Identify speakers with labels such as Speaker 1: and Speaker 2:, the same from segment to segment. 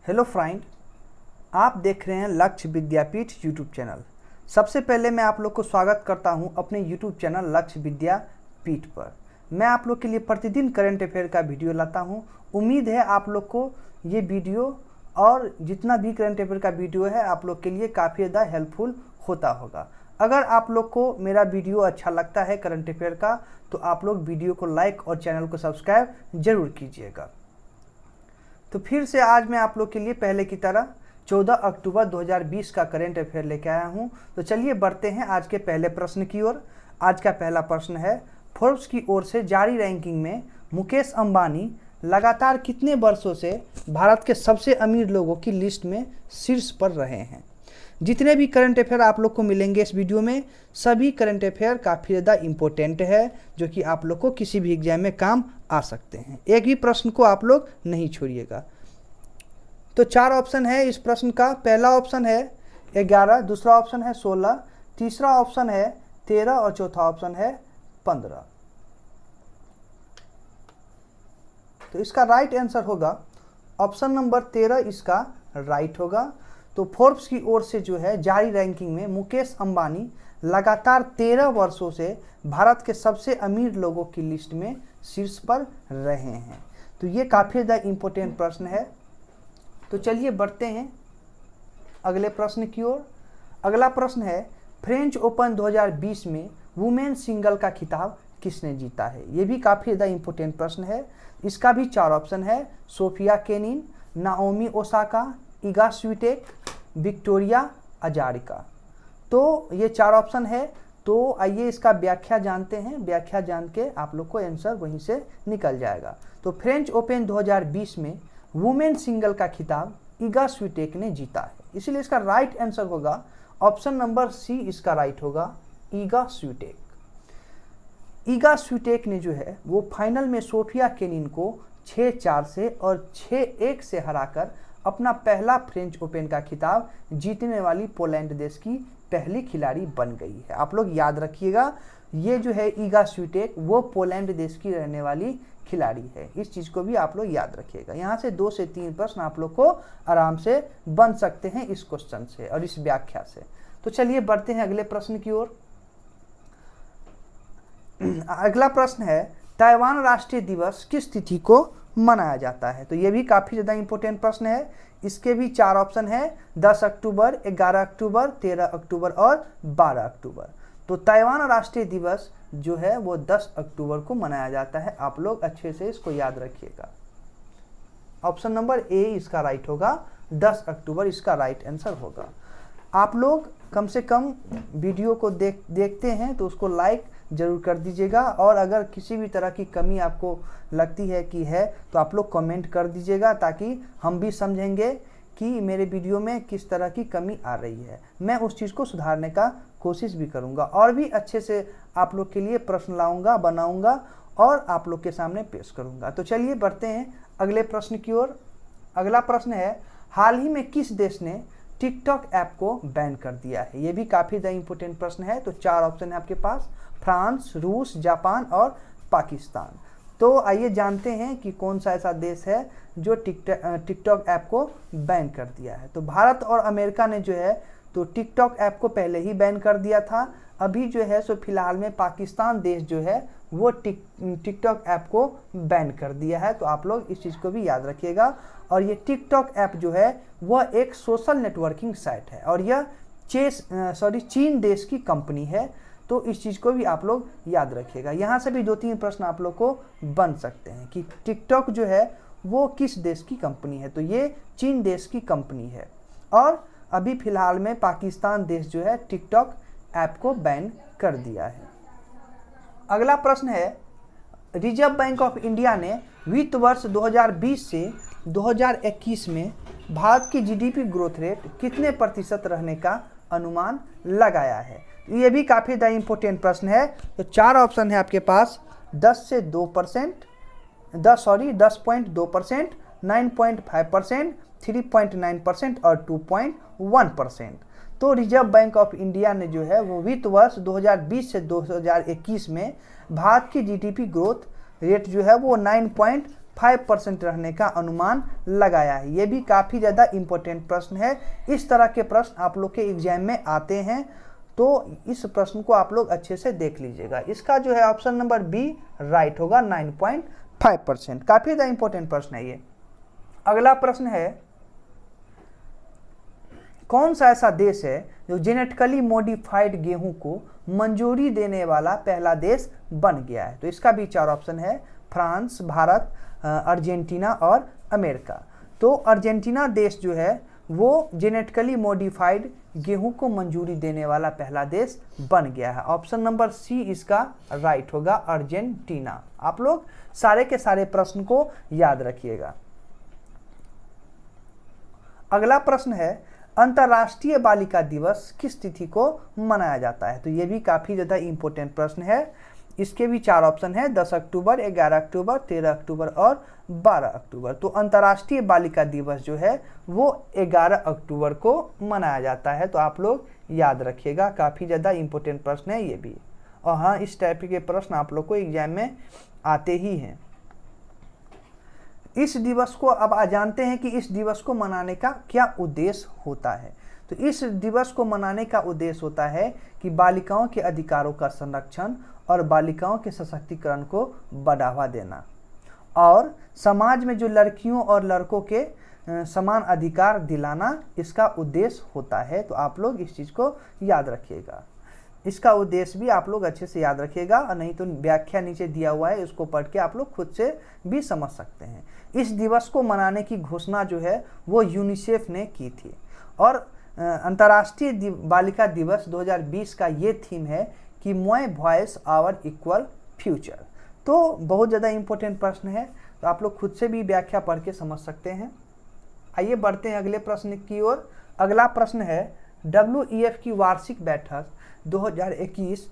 Speaker 1: Hello friend, आप देख रहे हैं लक्ष्य विद्यापीठ यूट्यूब चैनल। सबसे पहले मैं आप लोग को स्वागत करता हूं अपने यूट्यूब चैनल लक्ष्य विद्यापीठ पर। मैं आप लोग के लिए प्रतिदिन करंट अफेयर का वीडियो लाता हूं। उम्मीद है आप लोग को ये वीडियो और जितना भी करंट अफेयर का वीडियो है आप लोग के लिए काफ़ी ज़्यादा हेल्पफुल होता होगा। अगर आप लोग को मेरा वीडियो अच्छा लगता है करंट अफेयर का, तो आप लोग वीडियो को लाइक और चैनल को सब्सक्राइब जरूर कीजिएगा। तो फिर से आज मैं आप लोग के लिए पहले की तरह 14 अक्टूबर 2020 का करंट अफेयर लेके आया हूं। तो चलिए बढ़ते हैं आज के पहले प्रश्न की ओर। आज का पहला प्रश्न है, फोर्ब्स की ओर से जारी रैंकिंग में मुकेश अंबानी लगातार कितने वर्षों से भारत के सबसे अमीर लोगों की लिस्ट में शीर्ष पर रहे हैं। जितने भी करंट अफेयर आप लोग को मिलेंगे इस वीडियो में, सभी करंट अफेयर काफ़ी ज़्यादा इम्पोर्टेंट है, जो कि आप लोग को किसी भी एग्जाम में काम आ सकते हैं। एक भी प्रश्न को आप लोग नहीं छोड़िएगा। तो 4 ऑप्शन है इस प्रश्न का। पहला ऑप्शन है 11, दूसरा ऑप्शन है 16, तीसरा ऑप्शन है 13 और चौथा ऑप्शन है 15। तो इसका राइट आंसर होगा ऑप्शन नंबर 13, इसका राइट होगा। तो फोर्ब्स की ओर से जो है जारी रैंकिंग में मुकेश अंबानी लगातार 13 वर्षों से भारत के सबसे अमीर लोगों की लिस्ट में शीर्ष पर रहे हैं। तो ये काफ़ी ज़्यादा इम्पोर्टेंट प्रश्न है। तो चलिए बढ़ते हैं अगले प्रश्न की ओर। अगला प्रश्न है, फ्रेंच ओपन 2020 में वुमेन सिंगल का खिताब किसने जीता है। ये भी काफ़ी ज़्यादा इम्पोर्टेंट प्रश्न है। इसका भी 4 ऑप्शन है, Sofia Kenin, Naomi Osaka, Iga Swiatek, Victoria Azarenka. तो ये 4 ऑप्शन है। तो आइए इसका व्याख्या जानते हैं। व्याख्या जान के आप लोग को आंसर वहीं से निकल जाएगा। तो फ्रेंच ओपन 2020 में वुमेन सिंगल का खिताब इगा स्विटेक ने जीता है, इसलिए इसका राइट आंसर होगा ऑप्शन नंबर सी, इसका राइट होगा इगा स्विटेक। इगा स्विटेक ने जो है वो फाइनल में सोफिया केनिन को 6-4 से और 6-1 से हराकर अपना पहला फ्रेंच ओपन का खिताब जीतने वाली पोलैंड देश की पहली खिलाड़ी बन गई है। आप लोग याद रखिएगा, ये जो है इगा स्विटेक वो पोलैंड देश की रहने वाली खिलाड़ी है। इस चीज़ को भी आप लोग याद रखिएगा। यहाँ से 2 से 3 प्रश्न आप लोग को आराम से बन सकते हैं इस क्वेश्चन से और इस व्याख्या से। तो चलिए बढ़ते हैं अगले प्रश्न की ओर। अगला प्रश्न है, ताइवान राष्ट्रीय दिवस किस तिथि को मनाया जाता है। तो ये भी काफ़ी ज़्यादा इंपॉर्टेंट प्रश्न है। इसके भी 4 ऑप्शन है, 10 अक्टूबर, 11 अक्टूबर, 13 अक्टूबर और 12 अक्टूबर। तो ताइवान राष्ट्रीय दिवस जो है वो 10 अक्टूबर को मनाया जाता है। आप लोग अच्छे से इसको याद रखिएगा। ऑप्शन नंबर ए इसका राइट होगा, 10 अक्टूबर इसका राइट आंसर होगा। आप लोग कम से कम वीडियो को देखते हैं तो उसको लाइक जरूर कर दीजिएगा, और अगर किसी भी तरह की कमी आपको लगती है कि है तो आप लोग कमेंट कर दीजिएगा, ताकि हम भी समझेंगे कि मेरे वीडियो में किस तरह की कमी आ रही है। मैं उस चीज़ को सुधारने का कोशिश भी करूंगा और भी अच्छे से आप लोग के लिए प्रश्न लाऊंगा, बनाऊंगा और आप लोग के सामने पेश करूंगा। तो चलिए बढ़ते हैं अगले प्रश्न की ओर। अगला प्रश्न है, हाल ही में किस देश ने टिकटॉक ऐप को बैन कर दिया है। ये भी काफ़ी ज़्यादा इंपॉर्टेंट प्रश्न है। तो 4 ऑप्शन है आपके पास, फ्रांस, रूस, जापान और पाकिस्तान। तो आइए जानते हैं कि कौन सा ऐसा देश है जो टिकटॉक ऐप को बैन कर दिया है। तो भारत और अमेरिका ने जो है तो टिकटॉक ऐप को पहले ही बैन कर दिया था। अभी जो है सो फिलहाल में पाकिस्तान देश जो है वो टिकटॉक ऐप को बैन कर दिया है। तो आप लोग इस चीज़ को भी याद रखिएगा। और ये टिकटॉक ऐप जो है वह एक सोशल नेटवर्किंग साइट है और यह चीन देश की कंपनी है। तो इस चीज़ को भी आप लोग याद रखिएगा। यहाँ से भी 2-3 प्रश्न आप लोग को बन सकते हैं कि टिकटॉक जो है वो किस देश की कंपनी है। तो ये चीन देश की कंपनी है और अभी फिलहाल में पाकिस्तान देश जो है टिकटॉक ऐप को बैन कर दिया है। अगला प्रश्न है, रिजर्व बैंक ऑफ इंडिया ने वित्त वर्ष 2020 से 2021 में भारत की जीडीपी ग्रोथ रेट कितने प्रतिशत रहने का अनुमान लगाया है। ये भी काफ़ी ज़्यादा इंपॉर्टेंट प्रश्न है। तो 4 ऑप्शन है आपके पास, 10.2%, 10.2%, 9.5%, 3.9% और 2.1%। तो रिजर्व बैंक ऑफ इंडिया ने जो है वो वित्त वर्ष 2020 से 2021 में भारत की जीडीपी ग्रोथ रेट जो है वो 5% रहने का अनुमान लगाया है। ये भी काफ़ी ज़्यादा इम्पोर्टेंट प्रश्न है। इस तरह के प्रश्न आप लोग के एग्जाम में आते हैं, तो इस प्रश्न को आप लोग अच्छे से देख लीजिएगा। इसका जो है ऑप्शन नंबर बी राइट होगा, 9.5%। काफ़ी ज़्यादा इम्पोर्टेंट प्रश्न है ये। अगला प्रश्न है, कौन सा ऐसा देश है जो जेनेटिकली मॉडिफाइड गेहूं को मंजूरी देने वाला पहला देश बन गया है? तो इसका भी 4 ऑप्शन है, फ्रांस, भारत, अर्जेंटीना और अमेरिका। तो अर्जेंटीना देश जो है वो जेनेटिकली मॉडिफाइड गेहूं को मंजूरी देने वाला पहला देश बन गया है। ऑप्शन नंबर सी इसका राइट होगा, अर्जेंटीना। आप लोग सारे के सारे प्रश्न को याद रखिएगा। अगला प्रश्न है, अंतर्राष्ट्रीय बालिका दिवस किस तिथि को मनाया जाता है? तो ये भी काफ़ी ज़्यादा इम्पोर्टेंट प्रश्न है। इसके भी 4 ऑप्शन है, 10 अक्टूबर, 11 अक्टूबर, 13 अक्टूबर और 12 अक्टूबर। तो अंतर्राष्ट्रीय बालिका दिवस जो है वो 11 अक्टूबर को मनाया जाता है। तो आप लोग याद रखिएगा, काफ़ी ज़्यादा इम्पोर्टेंट प्रश्न है ये भी। और हाँ, इस टाइप के प्रश्न आप लोग को एग्जाम में आते ही हैं। इस दिवस को अब जानते हैं कि इस दिवस को मनाने का क्या उद्देश्य होता है। तो इस दिवस को मनाने का उद्देश्य होता है कि बालिकाओं के अधिकारों का संरक्षण और बालिकाओं के सशक्तिकरण को बढ़ावा देना और समाज में जो लड़कियों और लड़कों के समान अधिकार दिलाना, इसका उद्देश्य होता है। तो आप लोग इस चीज़ को याद रखिएगा। इसका उद्देश्य भी आप लोग अच्छे से याद रखिएगा, और नहीं तो व्याख्या नीचे दिया हुआ है, उसको पढ़ के आप लोग खुद से भी समझ सकते हैं। इस दिवस को मनाने की घोषणा जो है वो यूनिसेफ ने की थी, और अंतर्राष्ट्रीय बालिका दिवस 2020 का ये थीम है कि my voice our equal future. तो बहुत ज़्यादा इम्पोर्टेंट प्रश्न है, तो आप लोग खुद से भी व्याख्या पढ़ के समझ सकते हैं। आइए बढ़ते हैं अगले प्रश्न की ओर। अगला प्रश्न है, WEF की वार्षिक बैठक 2021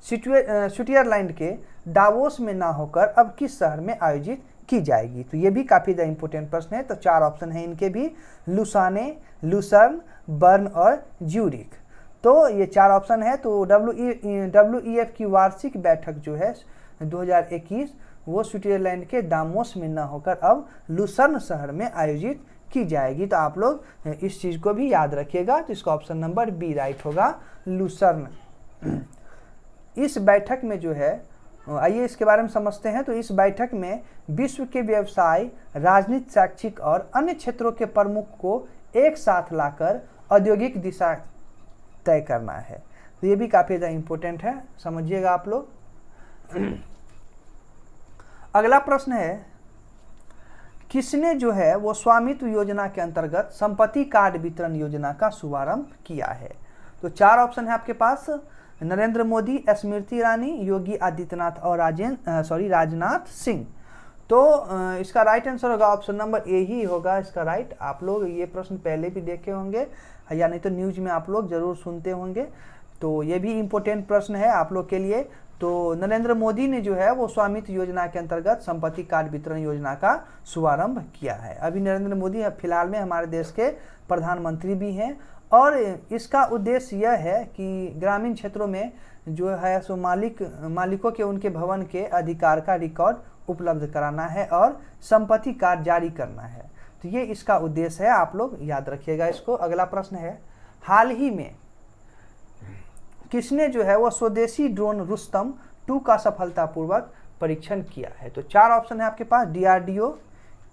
Speaker 1: स्विट्जरलैंड के डावोस में ना होकर अब किस शहर में आयोजित की जाएगी? तो ये भी काफ़ी ज़्यादा इंपॉर्टेंट प्रश्न है। तो 4 ऑप्शन है इनके भी, लुसाने, लुसर्न, बर्न और ज्यूरिख। तो ये 4 ऑप्शन है। तो WEF की वार्षिक बैठक जो है 2021 वो स्विट्जरलैंड के दामोस में ना होकर अब लुसर्न शहर में आयोजित की जाएगी। तो आप लोग इस चीज़ को भी याद रखिएगा। तो इसका ऑप्शन नंबर बी राइट होगा, लुसर्न। इस बैठक में जो है, आइए इसके बारे में समझते हैं। तो इस बैठक में विश्व के व्यवसाय, राजनीति, शैक्षिक और अन्य क्षेत्रों के प्रमुख को एक साथ लाकर औद्योगिक दिशा तय करना है। तो ये भी काफ़ी ज़्यादा इम्पोर्टेंट है, समझिएगा आप लोग। अगला प्रश्न है, किसने जो है वो स्वामित्व योजना के अंतर्गत संपत्ति कार्ड वितरण योजना का शुभारंभ किया है? तो 4 ऑप्शन है आपके पास, नरेंद्र मोदी, स्मृति ईरानी, योगी आदित्यनाथ और राजनाथ सिंह। तो इसका राइट आंसर होगा ऑप्शन नंबर ए ही होगा इसका राइट। आप लोग ये प्रश्न पहले भी देखे होंगे या नहीं तो न्यूज में आप लोग जरूर सुनते होंगे। तो ये भी इम्पोर्टेंट प्रश्न है आप लोग के लिए। तो नरेंद्र मोदी ने जो है वो स्वामित्व योजना के अंतर्गत संपत्ति कार्ड वितरण योजना का शुभारंभ किया है। अभी नरेंद्र मोदी फिलहाल में हमारे देश के प्रधानमंत्री भी हैं, और इसका उद्देश्य यह है कि ग्रामीण क्षेत्रों में जो है सो मालिकों के उनके भवन के अधिकार का रिकॉर्ड उपलब्ध कराना है और संपत्ति कार्ड जारी करना है। तो ये इसका उद्देश्य है, आप लोग याद रखिएगा इसको। अगला प्रश्न है, हाल ही में किसने जो है वो स्वदेशी ड्रोन रुस्तम 2 का सफलतापूर्वक परीक्षण किया है? तो 4 ऑप्शन है आपके पास, DRDO,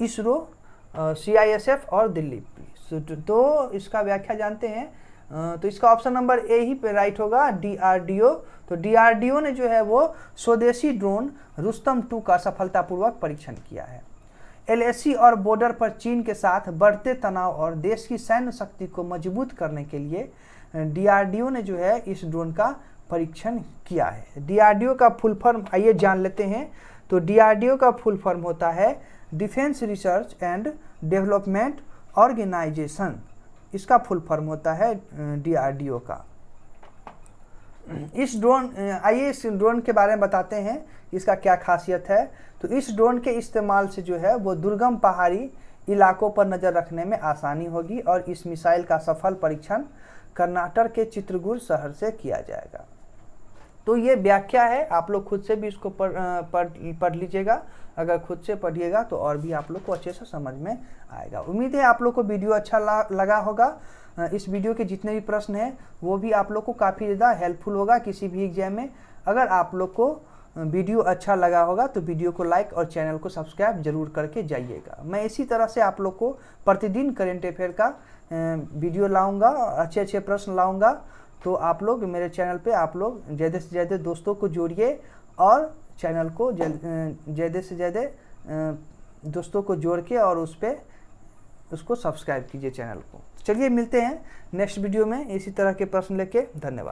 Speaker 1: इसरो, CISF और दिल्ली पुलिस। तो इसका व्याख्या जानते हैं। तो इसका ऑप्शन नंबर ए ही पे राइट होगा, DRDO। तो DRDO ने जो है वो स्वदेशी ड्रोन रुस्तम 2 का सफलतापूर्वक परीक्षण किया है। LAC और बॉर्डर पर चीन के साथ बढ़ते तनाव और देश की सैन्य शक्ति को मजबूत करने के लिए DRDO ने जो है इस ड्रोन का परीक्षण किया है। DRDO का फुल फॉर्म आइए जान लेते हैं। तो DRDO का फुल फॉर्म होता है defence research and development organisation. इसका फुल फॉर्म होता है DRDO का। इस ड्रोन के बारे में बताते हैं, इसका क्या खासियत है। तो इस ड्रोन के इस्तेमाल से जो है वो दुर्गम पहाड़ी इलाकों पर नज़र रखने में आसानी होगी, और इस मिसाइल का सफल परीक्षण कर्नाटक के चित्रकूट शहर से किया जाएगा। तो ये व्याख्या है, आप लोग खुद से भी इसको पढ़ लीजिएगा। अगर खुद से पढ़िएगा तो और भी आप लोग को अच्छे से समझ में आएगा। उम्मीद है आप लोग को वीडियो अच्छा लगा होगा। इस वीडियो के जितने भी प्रश्न हैं वो भी आप लोग को काफ़ी ज़्यादा हेल्पफुल होगा किसी भी एग्जाम में। अगर आप लोग को वीडियो अच्छा लगा होगा तो वीडियो को लाइक और चैनल को सब्सक्राइब जरूर करके जाइएगा। मैं इसी तरह से आप लोग को प्रतिदिन करेंट अफेयर का वीडियो लाऊंगा, अच्छे अच्छे प्रश्न लाऊंगा। तो आप लोग मेरे चैनल पे आप लोग ज़्यादा से ज़्यादा दोस्तों को जोड़िए और चैनल को ज़्यादा से ज़्यादा दोस्तों को जोड़ के और उसको सब्सक्राइब कीजिए चैनल को। चलिए मिलते हैं नेक्स्ट वीडियो में इसी तरह के प्रश्न लेके। धन्यवाद।